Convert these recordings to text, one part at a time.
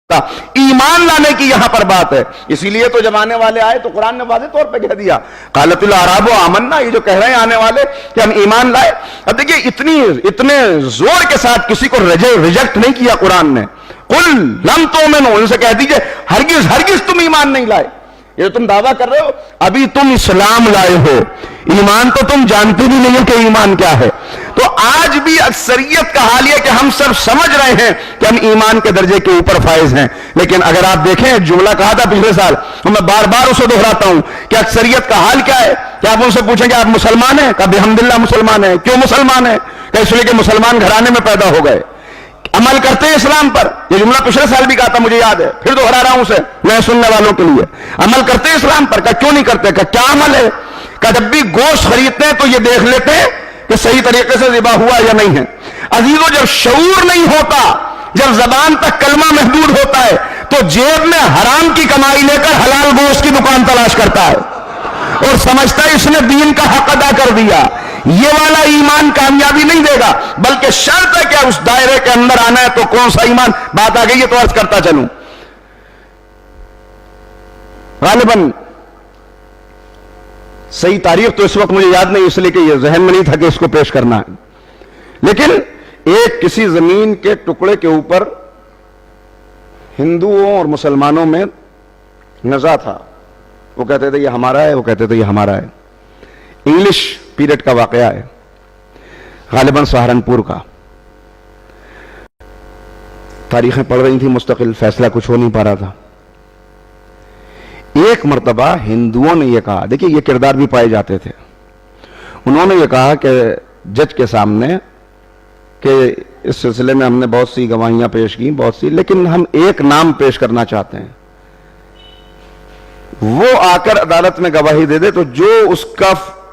ایمان لانے کی یہاں پر بات ہے. اسی لیے تو جب آنے والے آئے تو قرآن نے واضح طور پہ کہہ دیا قالت الاعراب آمنا، یہ جو کہہ رہے ہیں آنے والے کہ ہم ایمان لائے. اب دیکھیے اتنے زور کے ساتھ کسی کو ریجیکٹ نہیں کیا قرآن نے. قل لم تؤمنوا، ان سے کہہ دیجئے ہرگز ہرگز تم ایمان نہیں لائے. یہ تم دعویٰ کر رہے ہو ابھی تم اسلام لائے ہو، ایمان تو تم جانتے بھی نہیں ہو کہ ایمان کیا ہے. تو آج بھی اکثریت کا حال یہ کہ ہم سب سمجھ رہے ہیں کہ ہم ایمان کے درجے کے اوپر فائز ہیں، لیکن اگر آپ دیکھیں جملہ کہا تھا پچھلے سال، میں بار بار اسے دہراتا ہوں کہ اکثریت کا حال کیا ہے. کہ آپ ان سے پوچھیں کہ آپ مسلمان ہیں؟ کہ بحمدللہ مسلمان ہیں. کیوں مسلمان ہیں؟ کہ اس لیے کہ مسلمان گھرانے میں پیدا ہو گئے. عمل کرتے ہیں اسلام پر، یہ جملہ پچھلے سال بھی کہا تھا مجھے یاد ہے، پھر دوہرا رہا ہوں اسے نئے سننے والوں کے لیے. عمل کرتے ہیں اسلام پر. کہ کیوں نہیں کرتے؟ کہ کیا عمل ہے؟ کہ جب بھی گوشت خریدتے ہیں تو یہ دیکھ لیتے ہیں کہ صحیح طریقے سے ذبح ہوا یا نہیں ہے. عزیزو جب شعور نہیں ہوتا، جب زبان تک کلمہ محدود ہوتا ہے، تو جیب میں حرام کی کمائی لے کر حلال گوشت کی دکان تلاش کرتا ہے اور سمجھتا ہے اس نے دین کا حق ادا کر دیا. یہ والا ایمان کامیابی نہیں دے گا، بلکہ شرط ہے کہ اس دائرے کے اندر آنا ہے. تو کون سا ایمان؟ بات آ گئی ہے تو عرض کرتا چلوں. غالباً صحیح تاریخ تو اس وقت مجھے یاد نہیں، اس لیے کہ یہ ذہن میں نہیں تھا کہ اس کو پیش کرنا ہے، لیکن ایک کسی زمین کے ٹکڑے کے اوپر ہندوؤں اور مسلمانوں میں نزاع تھا. وہ کہتے تھے یہ ہمارا ہے، وہ کہتے تھے یہ ہمارا ہے. انگلش پیریڈ کا واقعہ ہے، غالباً سہارنپور کا. تاریخیں پڑھ رہی تھیں مستقل، فیصلہ کچھ ہو نہیں پا رہا تھا. ایک مرتبہ ہندوؤں نے یہ کہا، دیکھیں یہ کردار بھی پائے جاتے تھے، انہوں نے یہ کہا کہ جج کے سامنے کہ اس سلسلے میں ہم نے بہت سی گواہیاں پیش کی، بہت سی، لیکن ہم ایک نام پیش کرنا چاہتے ہیں. وہ آ کر عدالت میں گواہی دے دے تو جو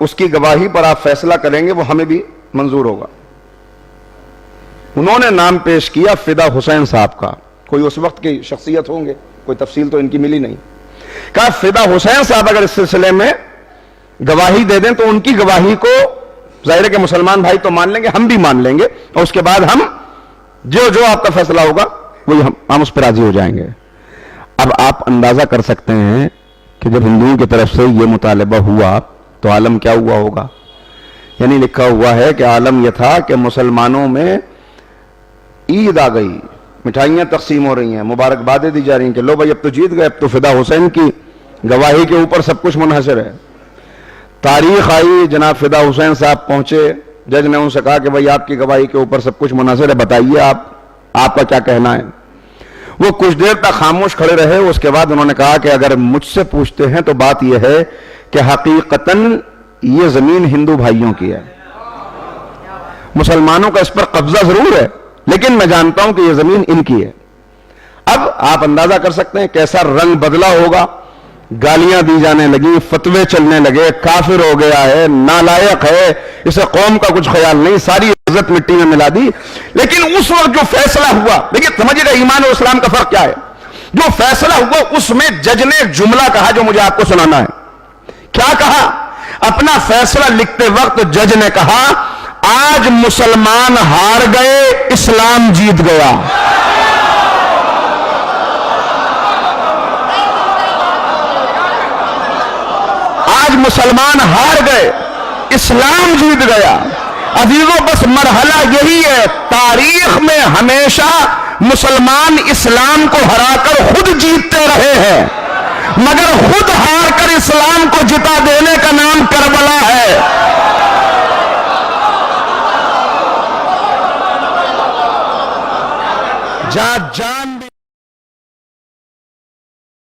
اس کی گواہی پر آپ فیصلہ کریں گے وہ ہمیں بھی منظور ہوگا. انہوں نے نام پیش کیا فدا حسین صاحب کا. کوئی اس وقت کی شخصیت ہوں گے، کوئی تفصیل تو ان کی ملی نہیں. کہا فدا حسین صاحب اگر اس سلسلے میں گواہی دے دیں تو ان کی گواہی کو ظاہر ہے کہ مسلمان بھائی تو مان لیں گے، ہم بھی مان لیں گے، اور اس کے بعد ہم جو آپ کا فیصلہ ہوگا وہی ہم اس پر راضی ہو جائیں گے. اب آپ اندازہ کر سکتے ہیں کہ جب ہندوؤں کی طرف سے یہ مطالبہ ہوا تو عالم کیا ہوا ہوگا. یعنی لکھا ہوا ہے کہ عالم یہ تھا کہ مسلمانوں میں عید آ گئی، مٹھائیاں تقسیم ہو رہی ہیں، مبارکبادیں دی جا رہی ہیں کہ لو بھائی اب تو جیت گئے، اب تو فدا حسین کی گواہی کے اوپر سب کچھ منحصر ہے. تاریخ آئی، جناب فدا حسین صاحب پہنچے، جج نے ان سے کہا کہ بھائی آپ کی گواہی کے اوپر سب کچھ منحصر ہے، بتائیے آپ کا کیا کہنا ہے. وہ کچھ دیر تک خاموش کھڑے رہے. اس کے بعد انہوں نے کہا کہ اگر مجھ سے پوچھتے ہیں تو بات یہ ہے کہ حقیقتاً یہ زمین ہندو بھائیوں کی ہے، مسلمانوں کا اس پر قبضہ ضرور ہے، لیکن میں جانتا ہوں کہ یہ زمین ان کی ہے. اب آپ اندازہ کر سکتے ہیں کیسا رنگ بدلا ہوگا. گالیاں دی جانے لگی، فتوے چلنے لگے، کافر ہو گیا ہے، نالائق ہے، اسے قوم کا کچھ خیال نہیں، ساری عزت مٹی میں ملا دی. لیکن اس وقت جو فیصلہ ہوا، دیکھیے سمجھے گا ایمان اور اسلام کا فرق کیا ہے. جو فیصلہ ہوا اس میں جج نے ایک جملہ کہا جو مجھے آپ کو سنانا ہے. کیا کہا؟ اپنا فیصلہ لکھتے وقت جج نے کہا آج مسلمان ہار گئے، اسلام جیت گیا. آج مسلمان ہار گئے، اسلام جیت گیا. عزیزو بس مرحلہ یہی ہے، تاریخ میں ہمیشہ مسلمان اسلام کو ہرا کر خود جیتتے رہے ہیں، مگر خود ہار کر اسلام کو جتا دینے کا نام کربلا ہے. جان